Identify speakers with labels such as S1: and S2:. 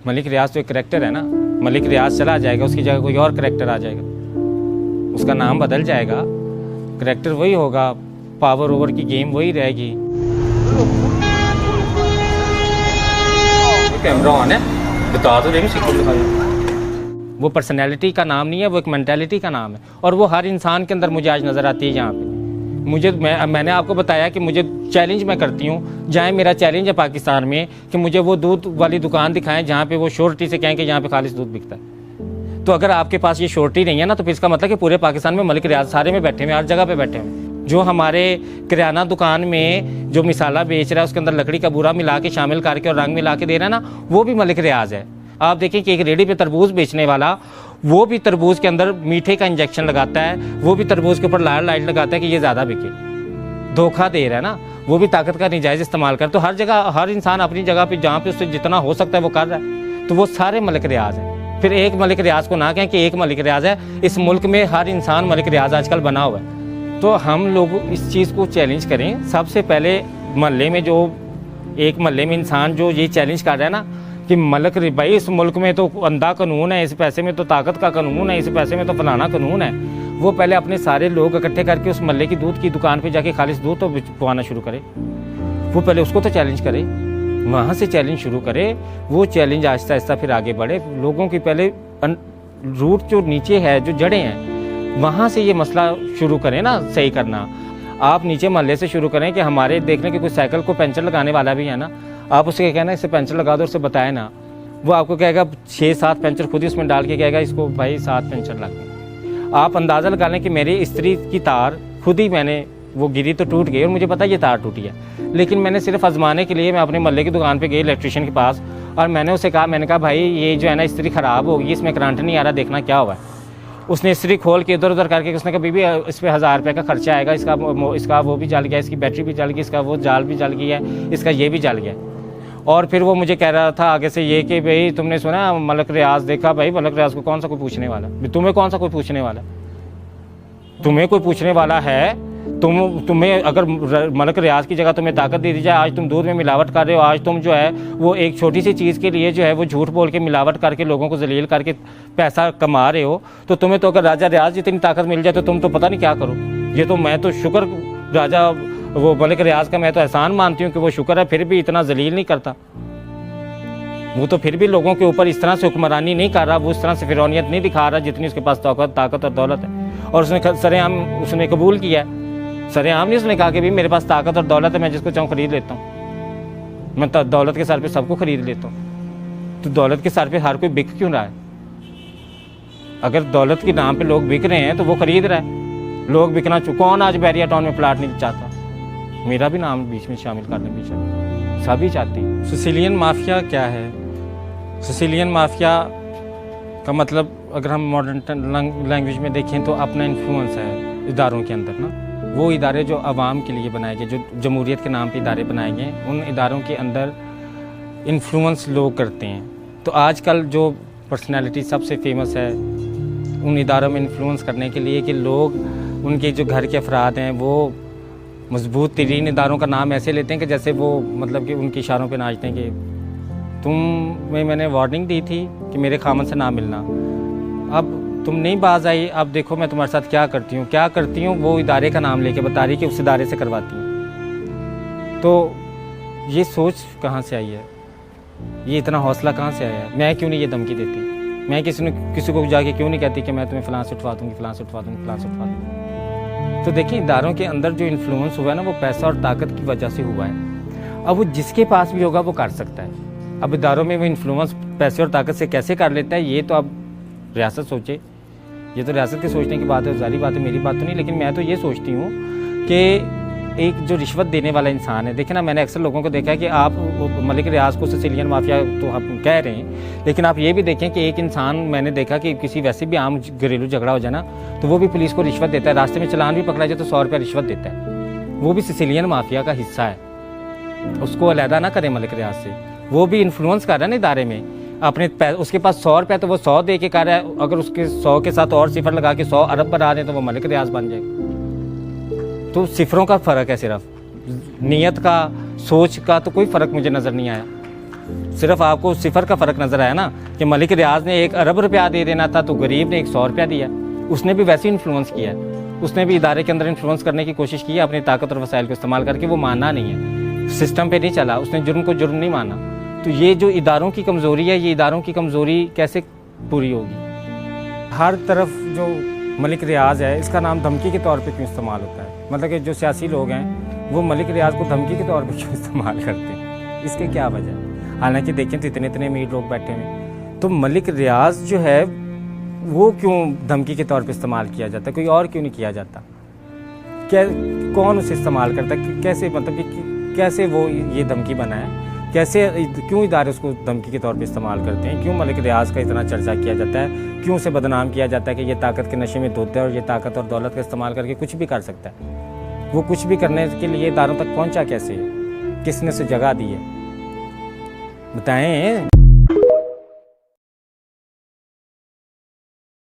S1: मलिक रियाज तो एक करैक्टर है ना। मलिक रियाज चला जाएगा, उसकी जगह कोई और करैक्टर आ जाएगा, उसका नाम बदल जाएगा, करैक्टर वही होगा, पावर ओवर की गेम वही रहेगी। कैमरा ऑन है, बता तो देंगे। वो पर्सनैलिटी का नाम नहीं है, वो एक मेंटालिटी का नाम है, और वो हर इंसान के अंदर मुझे आज नज़र आती है। यहाँ पे मैंने आपको बताया कि मुझे चैलेंज मैं करती हूँ, जहाँ मेरा चैलेंज है पाकिस्तान में कि मुझे वो दूध वाली दुकान दिखाएं जहाँ पे वो श्योरिटी से कहें कि यहाँ पे खालिश दूध बिकता है। तो अगर आपके पास ये श्योरिटी नहीं है ना, तो फिर इसका मतलब कि पूरे पाकिस्तान में मलिक रियाज सारे में बैठे हुए, हर जगह पे बैठे हुए। जो हमारे किराना दुकान में जो मिसाला बेच रहा है, उसके अंदर लकड़ी का बूरा मिला के शामिल करके और रंग मिला के दे रहा है ना, वो भी मलिक रियाज है। आप देखें कि एक रेडी पे तरबूज बेचने वाला, वो भी तरबूज के अंदर मीठे का इंजेक्शन लगाता है, वो भी तरबूज के ऊपर लाइट लगाता है कि ये ज़्यादा बिके, धोखा दे रहा है ना, वो भी ताकत का नाजायज़ इस्तेमाल कर। तो हर जगह हर इंसान अपनी जगह पे जहाँ पे उससे जितना हो सकता है वो कर रहा है, तो वो सारे मलिक रियाज हैं। फिर एक मलिक रियाज को ना कहें कि एक मलिक रियाज है, इस मुल्क में हर इंसान मलिक रियाज आजकल बना हुआ है। तो हम लोग इस चीज़ को चैलेंज करें। सबसे पहले मोहल्ले में, जो एक मोहल्ले में इंसान जो ये चैलेंज कर रहा है ना कि मलिक भाई इस मुल्क में तो अंधा कानून है, इस पैसे में तो ताकत का कानून है, इस पैसे में तो फलाना कानून है, वो पहले अपने सारे लोग इकट्ठे करके उस मोहल्ले की दूध की दुकान पे जाके खालिश दूध तो पवाना शुरू करे। वो पहले उसको तो चैलेंज करे, वहाँ से चैलेंज शुरू करे। वो चैलेंज आहिस्ता आहिस्ता फिर आगे बढ़े। लोगों की पहले रूट जो नीचे है, जो जड़ें हैं, वहाँ से ये मसला शुरू करें ना सही करना। आप नीचे मोहल्ले से शुरू करें कि हमारे देखने के कोई साइकिल को पंचर लगाने वाला भी है ना, आप उससे कहना इसे पंचर लगा दो, उससे बताए ना, वो आपको कहेगा 6-7 पंचर खुद ही उसमें डाल के कहेगा इसको भाई 7 पंचर लगे। आप अंदाज़ा लगा लें कि मेरी इस्त्री की तार खुद ही मैंने वो गिरी तो टूट गई और मुझे पता ये तार टूटी है, लेकिन मैंने सिर्फ आजमाने के लिए मैं अपने मोहल्ले की दुकान पे गई इलेक्ट्रिशियन के पास और मैंने उसे कहा, मैंने कहा भाई ये जो है ना इस्त्री ख़राब होगी, इसमें करंट नहीं आ रहा, देखना क्या हुआ है। उसने इस्त्री खोल के इधर उधर करके उसने कहा बीबी इस पर 1000 रुपये का खर्चा आएगा, इसका वो भी जल गया, इसकी बैटरी भी जल गई, इसका वो जाल भी जल गया है, इसका ये भी जल गया। और फिर वो मुझे कह रहा था आगे से ये कि भाई तुमने सुना मलिक रियाज देखा, भाई मलिक रियाज को कौन सा कोई पूछने वाला, तुम्हें कौन सा कोई पूछने वाला, तुम्हें कोई पूछने वाला है? तुम्हें अगर मलिक रियाज की जगह तुम्हें ताकत दे दी जाए, आज तुम दूध में मिलावट कर रहे हो, आज तुम जो है वो एक छोटी सी चीज़ के लिए जो है वो झूठ बोल के मिलावट करके लोगों को जलील करके पैसा कमा रहे हो, तो तुम्हें तो अगर राजा रियाज जितनी ताकत मिल जाए तो तुम तो पता नहीं क्या करो। ये तो मैं तो शुक्र राजा वो मलिक रियाज का मैं तो एहसान मानती हूँ कि वो शुक्र है फिर भी इतना जलील नहीं करता। वो तो फिर भी लोगों के ऊपर इस तरह से हुक्मरानी नहीं कर रहा, वो इस तरह से फिरौनियत नहीं दिखा रहा जितनी उसके पास ताकत और दौलत है। और उसने सरेआम उसने कबूल किया है, सरेआम नहीं उसने कहा कि भाई मेरे पास ताकत और दौलत है, मैं जिसको चाहूँ खरीद लेता हूँ, मैं दौलत के सर पे सबको खरीद लेता हूँ। तो दौलत के सर पे हर कोई बिक क्यों रहा है? अगर दौलत के नाम पे लोग बिक रहे हैं तो वो खरीद रहा है। लोग बिकना कौन आज बैरिया टाउन में प्लाट नहीं चाहता? मेरा भी नाम बीच में शामिल करने पीछे सभी चाहती है। सिसिलियन माफिया क्या है? सिसिलियन माफिया का मतलब अगर हम मॉडर्न लैंग्वेज में देखें तो अपना इन्फ्लुएंस है इदारों के अंदर ना। वो इदारे जो आवाम के लिए बनाए गए, जो जमहूरियत के नाम पे इदारे बनाए गए, उन इदारों के अंदर इन्फ्लुएंस लोग करते हैं। तो आजकल जो पर्सनैलिटी सबसे फेमस है उन इदारों में इन्फ्लुएंस करने के लिए कि लोग उनके जो घर के अफराद हैं वो मजबूत तरीन इदारों का नाम ऐसे लेते हैं कि जैसे वो मतलब कि उनके इशारों पे नाचते हैं कि तुम्हें मैंने वार्निंग दी थी कि मेरे खामन से ना मिलना, अब तुम नहीं बाज आई, अब देखो मैं तुम्हारे साथ क्या करती हूँ, वो इदारे का नाम लेके बता रही कि उस इदारे से करवाती हूँ। तो ये सोच कहाँ से आई है? ये इतना हौसला कहाँ से आया है? मैं क्यों नहीं ये धमकी देती? मैं किसी को जाके क्यों नहीं कहती कि मैं तुम्हें फलां से उठवा दूँगी, फलां से उठवा दूँगी, फलां से उठवा दूँगी? तो देखिए इदारों के अंदर जो इन्फ्लुएंस हुआ है ना, वो पैसा और ताकत की वजह से हुआ है। अब वो जिसके पास भी होगा वो कर सकता है। अब इदारों में वो इन्फ्लुएंस पैसे और ताकत से कैसे कर लेता है, ये तो अब रियासत सोचे, ये तो रियासत के सोचने की बात है, जारी बात है, मेरी बात तो नहीं। लेकिन मैं तो ये सोचती हूँ कि एक जो रिश्वत देने वाला इंसान है, देखे ना, मैंने अक्सर लोगों को देखा है कि आप मलिक रियाज को सिसिलियन माफिया तो हम कह रहे हैं, लेकिन आप ये भी देखें कि एक इंसान मैंने देखा कि किसी वैसे भी आम घरेलू झगड़ा हो जाए ना तो वो भी पुलिस को रिश्वत देता है, रास्ते में चलान भी पकड़ा जाए तो 100 रुपया रिश्वत देता है। वो भी सिसिलियन माफिया का हिस्सा है, उसको अलहदा ना करें मलिक रियाज से। वो भी इन्फ्लुएंस कर रहा है ना इदारे में अपने उसके पास 100 रुपया तो वो 100 दे के कर रहा है, अगर उसके 100 के साथ और सिफर लगा के 100 अरब बना दें तो वो मलिक रियाज बन जाएगा। तो सिफरों का फ़र्क है, सिर्फ नीयत का, सोच का तो कोई फ़र्क मुझे नज़र नहीं आया। सिर्फ आपको सिफर का फ़र्क नज़र आया ना कि मलिक रियाज ने 1 अरब रुपया दे देना था तो गरीब ने 100 रुपया दिया। उसने भी वैसे ही इन्फ्लुएंस किया, उसने भी इदारे के अंदर इन्फ्लुएंस करने की कोशिश की है अपनी ताकत और वसाइल को इस्तेमाल करके। वो मानना नहीं है, सिस्टम पे नहीं चला, उसने जुर्म को जुर्म नहीं माना। तो ये जो इदारों की कमज़ोरी है, ये इदारों की कमज़ोरी कैसे पूरी होगी? हर तरफ जो मलिक रियाज है, इसका नाम धमकी के तौर पे क्यों इस्तेमाल होता है? मतलब कि जो सियासी लोग हैं वो मलिक रियाज को धमकी के तौर पे क्यों इस्तेमाल करते हैं? इसके क्या वजह है? हालांकि देखें तो इतने अमीर लोग बैठे हैं, तो मलिक रियाज जो है वो क्यों धमकी के तौर पे इस्तेमाल किया जाता है? कोई और क्यों नहीं किया जाता? क्या कौन उसे इस्तेमाल करता है? कैसे, मतलब कि कैसे वो ये धमकी बना है? कैसे, क्यों इदारे उसको धमकी के तौर पे इस्तेमाल करते हैं? क्यों मलिक रियाज का इतना चर्चा किया जाता है? क्यों उसे बदनाम किया जाता है कि ये ताकत के नशे में धोता है और ये ताकत और दौलत का इस्तेमाल करके कुछ भी कर सकता है? वो कुछ भी करने के लिए इदारों तक पहुंचा कैसे? किसने उसे जगह दी है? बताएं।